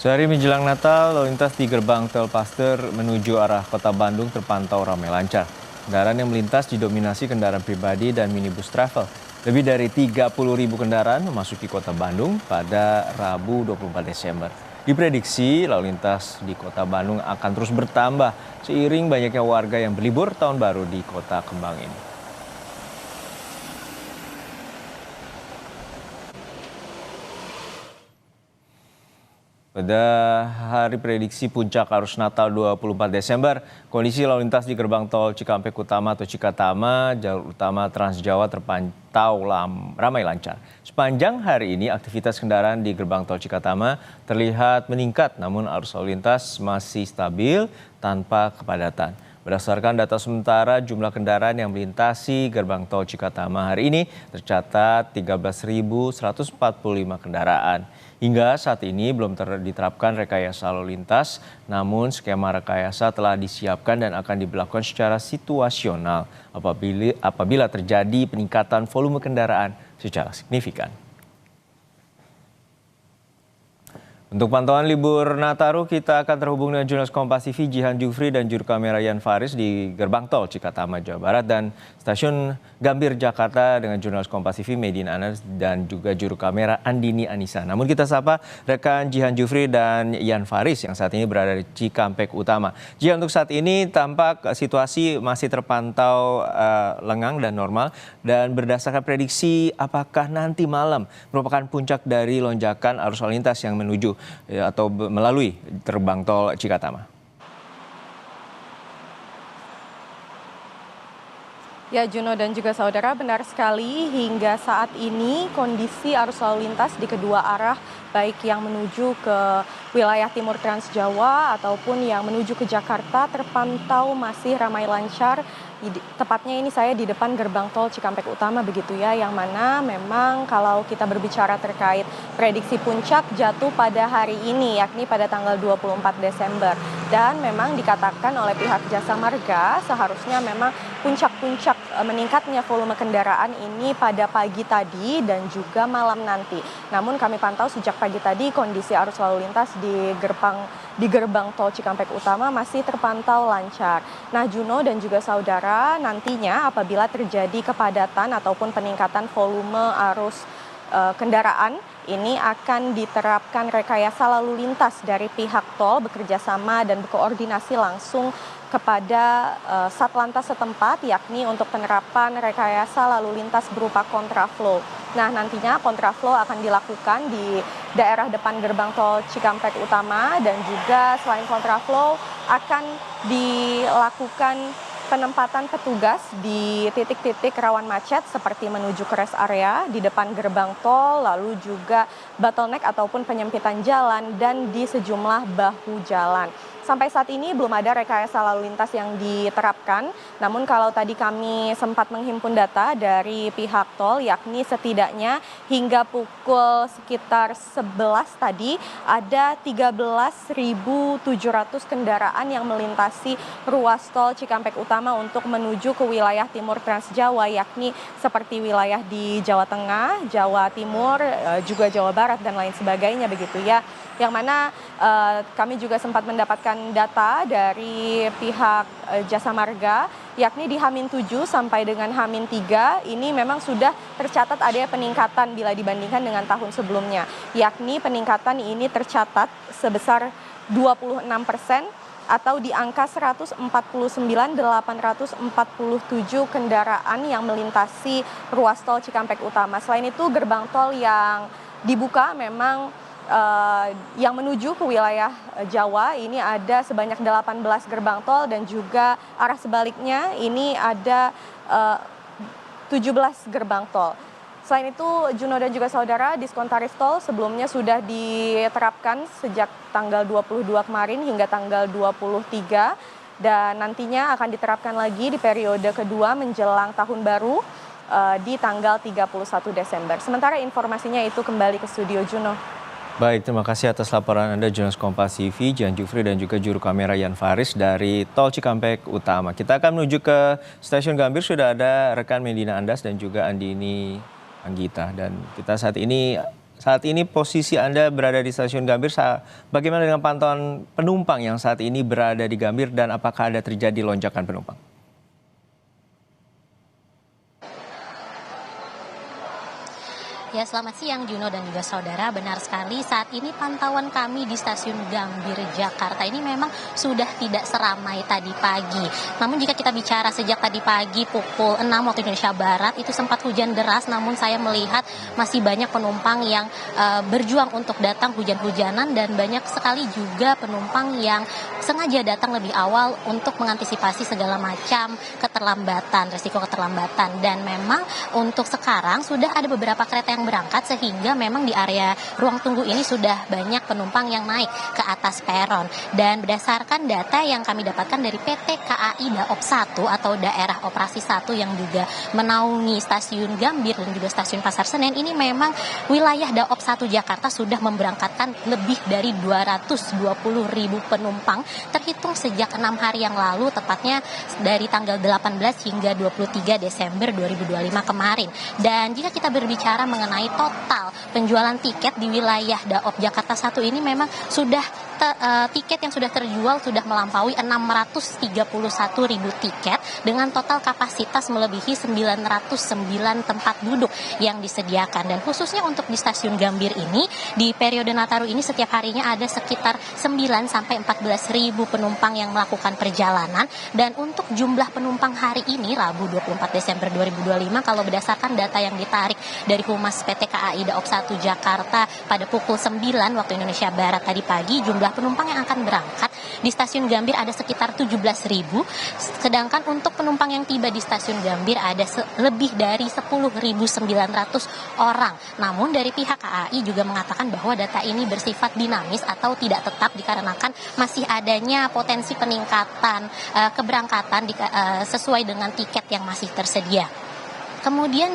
Sehari menjelang Natal, lalu lintas di gerbang tol Paster menuju arah kota Bandung terpantau ramai lancar. Kendaraan yang melintas didominasi kendaraan pribadi dan minibus travel. Lebih dari 30.000 kendaraan memasuki kota Bandung pada Rabu 24 Desember. Diprediksi lalu lintas di kota Bandung akan terus bertambah seiring banyaknya warga yang berlibur tahun baru di kota kembang ini. Pada hari prediksi puncak arus Natal 24 Desember, kondisi lalu lintas di gerbang tol Cikampek Utama atau Cikatama, jalur utama Trans Jawa terpantau ramai lancar. Sepanjang hari ini aktivitas kendaraan di gerbang tol Cikatama terlihat meningkat, namun arus lalu lintas masih stabil tanpa kepadatan. Berdasarkan data sementara, jumlah kendaraan yang melintasi gerbang tol Cikatama hari ini tercatat 13.145 kendaraan. Hingga saat ini belum diterapkan rekayasa lalu lintas, namun skema rekayasa telah disiapkan dan akan diberlakukan secara situasional apabila terjadi peningkatan volume kendaraan secara signifikan. Untuk pantauan libur Nataru, kita akan terhubung dengan jurnalis Kompas TV Jihan Jufri dan juru kamera Yan Faris di gerbang tol Cikatama, Jawa Barat, dan stasiun Gambir, Jakarta dengan jurnalis Kompas TV Medina Anas dan juga juru kamera Andini Anissa. Namun kita sapa rekan Jihan Jufri dan Yan Faris yang saat ini berada di Cikampek Utama. Jihan, untuk saat ini tampak situasi masih terpantau lengang dan normal, dan berdasarkan prediksi apakah nanti malam merupakan puncak dari lonjakan arus lalu lintas yang menuju atau melalui gerbang tol Cikatama? Ya, Juno dan juga saudara, benar sekali hingga saat ini kondisi arus lalu lintas di kedua arah, baik yang menuju ke wilayah timur Trans Jawa ataupun yang menuju ke Jakarta, terpantau masih ramai lancar. Tepatnya ini saya di depan gerbang tol Cikampek Utama begitu ya, yang mana memang kalau kita berbicara terkait prediksi puncak jatuh pada hari ini, yakni pada tanggal 24 Desember. Dan memang dikatakan oleh pihak Jasa Marga seharusnya memang puncak-puncak meningkatnya volume kendaraan ini pada pagi tadi dan juga malam nanti. Namun kami pantau sejak pagi tadi kondisi arus lalu lintas di gerbang tol Cikampek Utama masih terpantau lancar. Nah, Juno dan juga saudara, nantinya apabila terjadi kepadatan ataupun peningkatan volume arus kendaraan, ini akan diterapkan rekayasa lalu lintas dari pihak tol bekerja sama dan berkoordinasi langsung kepada Satlantas setempat, yakni untuk penerapan rekayasa lalu lintas berupa kontraflow. Nah, nantinya kontraflow akan dilakukan di daerah depan gerbang tol Cikampek Utama, dan juga selain kontraflow akan dilakukan penempatan petugas di titik-titik rawan macet seperti menuju ke rest area di depan gerbang tol, lalu juga bottleneck ataupun penyempitan jalan dan di sejumlah bahu jalan. Sampai saat ini belum ada rekayasa lalu lintas yang diterapkan, namun kalau tadi kami sempat menghimpun data dari pihak tol, yakni setidaknya hingga pukul sekitar 11 tadi ada 13.700 kendaraan yang melintasi ruas tol Cikampek Utama untuk menuju ke wilayah timur Trans Jawa, yakni seperti wilayah di Jawa Tengah, Jawa Timur, juga Jawa Barat dan lain sebagainya begitu ya. Yang mana kami juga sempat mendapatkan data dari pihak Jasa Marga, yakni di H-7 sampai dengan H-3 ini memang sudah tercatat ada peningkatan bila dibandingkan dengan tahun sebelumnya, yakni peningkatan ini tercatat sebesar 26% atau di angka 149.847 kendaraan yang melintasi ruas tol Cikampek Utama. Selain itu, gerbang tol yang dibuka memang yang menuju ke wilayah Jawa ini ada sebanyak 18 gerbang tol, dan juga arah sebaliknya ini ada 17 gerbang tol. Selain itu, Juno dan juga saudara, diskon tarif tol sebelumnya sudah diterapkan sejak tanggal 22 kemarin hingga tanggal 23, dan nantinya akan diterapkan lagi di periode kedua menjelang tahun baru di tanggal 31 Desember. Sementara informasinya itu kembali ke studio, Juno. Baik, terima kasih atas laporan Anda, jurnalis Kompas TV, Jihan Jufri dan juga juru kamera Yan Faris dari tol Cikampek Utama. Kita akan menuju ke stasiun Gambir, sudah ada rekan Medina Andas dan juga Andini Anggita. Dan kita saat ini Saat ini posisi Anda berada di stasiun Gambir, bagaimana dengan pantauan penumpang yang saat ini berada di Gambir dan apakah ada terjadi lonjakan penumpang? Ya, selamat siang Juno dan juga saudara. Benar sekali, saat ini pantauan kami di stasiun Gambir Jakarta ini memang sudah tidak seramai tadi pagi. Namun jika kita bicara sejak tadi pagi pukul 6 waktu Indonesia Barat itu sempat hujan deras, namun saya melihat masih banyak penumpang yang berjuang untuk datang hujan-hujanan dan banyak sekali juga penumpang yang sengaja datang lebih awal untuk mengantisipasi segala macam keterlambatan, resiko keterlambatan. Dan memang untuk sekarang sudah ada beberapa kereta yang berangkat sehingga memang di area ruang tunggu ini sudah banyak penumpang yang naik ke atas peron. Dan berdasarkan data yang kami dapatkan dari PT KAI Daop 1 atau Daerah Operasi 1 yang juga menaungi stasiun Gambir dan juga stasiun Pasar Senen, ini memang wilayah Daop 1 Jakarta sudah memberangkatkan lebih dari 220.000 penumpang terhitung sejak 6 hari yang lalu, tepatnya dari tanggal 18 hingga 23 Desember 2025 kemarin. Dan jika kita berbicara mengenai total penjualan tiket di wilayah Daop Jakarta 1 ini memang sudah tiket yang sudah terjual sudah melampaui 631.000 tiket dengan total kapasitas melebihi 909 tempat duduk yang disediakan. Dan khususnya untuk di stasiun Gambir ini, di periode Nataru ini setiap harinya ada sekitar 9 sampai 14.000 penumpang yang melakukan perjalanan. Dan untuk jumlah penumpang hari ini Rabu 24 Desember 2025, kalau berdasarkan data yang ditarik dari Humas PT KAI Daop 1 Jakarta pada pukul 9 waktu Indonesia Barat tadi pagi, jumlah penumpang yang akan berangkat di stasiun Gambir ada sekitar 17.000, sedangkan untuk penumpang yang tiba di stasiun Gambir ada lebih dari 10.900 orang. Namun dari pihak KAI juga mengatakan bahwa data ini bersifat dinamis atau tidak tetap dikarenakan masih adanya potensi peningkatan keberangkatan sesuai dengan tiket yang masih tersedia. Kemudian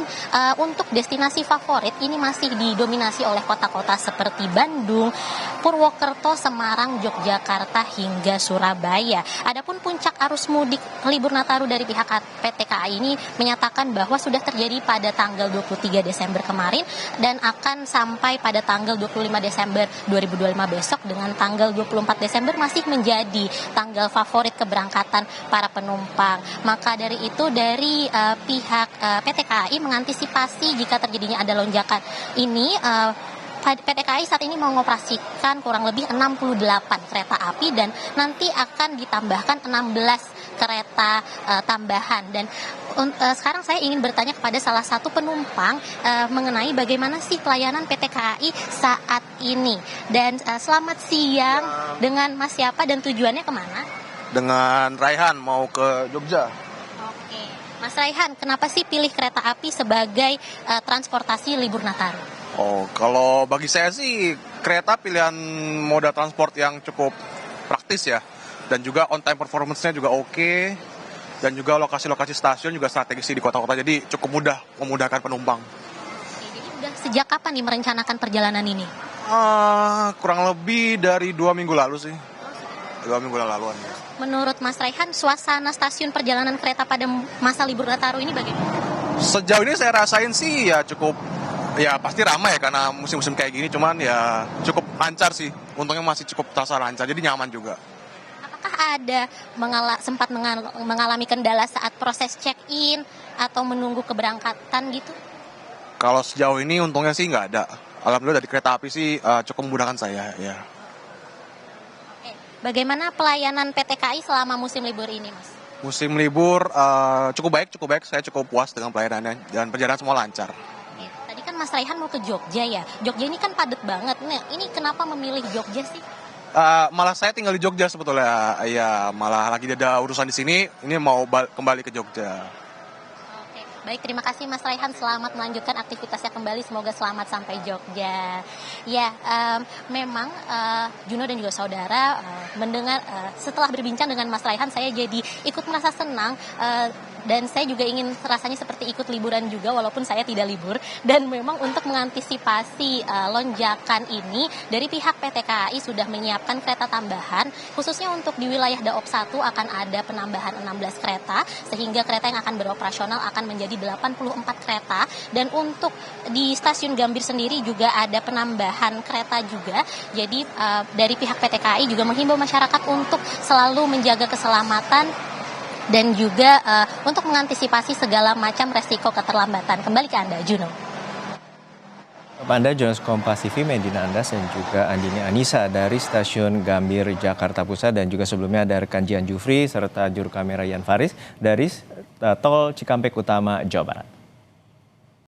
untuk destinasi favorit ini masih didominasi oleh kota-kota seperti Bandung, Purwokerto, Semarang, Yogyakarta hingga Surabaya. Adapun puncak arus mudik libur Nataru dari pihak PT KAI ini menyatakan bahwa sudah terjadi pada tanggal 23 Desember kemarin dan akan sampai pada tanggal 25 Desember 2025 besok, dengan tanggal 24 Desember masih menjadi tanggal favorit keberangkatan para penumpang. Maka dari itu dari pihak PT KAI mengantisipasi jika terjadinya ada lonjakan ini, PT KAI saat ini mengoperasikan kurang lebih 68 kereta api dan nanti akan ditambahkan 16 kereta tambahan. Dan sekarang saya ingin bertanya kepada salah satu penumpang mengenai bagaimana sih pelayanan PT KAI saat ini. Dan selamat siang, dengan Mas siapa dan tujuannya kemana? Dengan Raihan mau ke Jogja. Mas Raihan, kenapa sih pilih kereta api sebagai transportasi libur Nataru? Oh, kalau bagi saya sih kereta pilihan moda transport yang cukup praktis ya. Dan juga on time performance-nya juga oke. Dan juga lokasi-lokasi stasiun juga strategis di kota-kota. Jadi cukup mudah memudahkan penumpang. Oke, jadi udah sejak kapan nih merencanakan perjalanan ini? Kurang lebih dari 2 minggu lalu sih. 2 minggu laluan ya. Menurut Mas Raihan, suasana stasiun perjalanan kereta pada masa libur Nataru ini bagaimana? Sejauh ini saya rasain sih ya cukup, ya pasti ramai ya karena musim-musim kayak gini, cuman ya cukup lancar sih. Untungnya masih cukup terasa lancar, jadi nyaman juga. Apakah ada sempat mengalami kendala saat proses check-in atau menunggu keberangkatan gitu? Kalau sejauh ini untungnya sih nggak ada. Alhamdulillah dari kereta api sih cukup memudahkan saya ya. Bagaimana pelayanan PT KAI selama musim libur ini, Mas? Musim libur cukup baik. Saya cukup puas dengan pelayanannya dan perjalanan semua lancar. Tadi kan Mas Raihan mau ke Jogja ya. Jogja ini kan padat banget. Nah, ini kenapa memilih Jogja sih? Malah saya tinggal di Jogja sebetulnya. Ya, malah lagi ada urusan di sini. Ini mau kembali ke Jogja. Baik, terima kasih Mas Raihan. Selamat melanjutkan aktivitasnya kembali. Semoga selamat sampai Jogja. Ya, memang Juno dan juga saudara mendengar setelah berbincang dengan Mas Raihan, saya jadi ikut merasa senang Dan saya juga ingin rasanya seperti ikut liburan juga walaupun saya tidak libur. Dan memang untuk mengantisipasi lonjakan ini dari pihak PT KAI sudah menyiapkan kereta tambahan. Khususnya untuk di wilayah Daop 1 akan ada penambahan 16 kereta. Sehingga kereta yang akan beroperasional akan menjadi 84 kereta. Dan untuk di stasiun Gambir sendiri juga ada penambahan kereta juga. Jadi dari pihak PT KAI juga menghimbau masyarakat untuk selalu menjaga keselamatan dan juga untuk mengantisipasi segala macam resiko keterlambatan. Kembali ke Anda, Juno. Kepada Anda, jurnalis Kompas TV, Medina Andas, dan juga Andini Anissa dari Stasiun Gambir, Jakarta Pusat. Dan juga sebelumnya ada rekan Jian Jufri serta juru kamera Yan Faris dari Tol Cikampek Utama, Jawa Barat.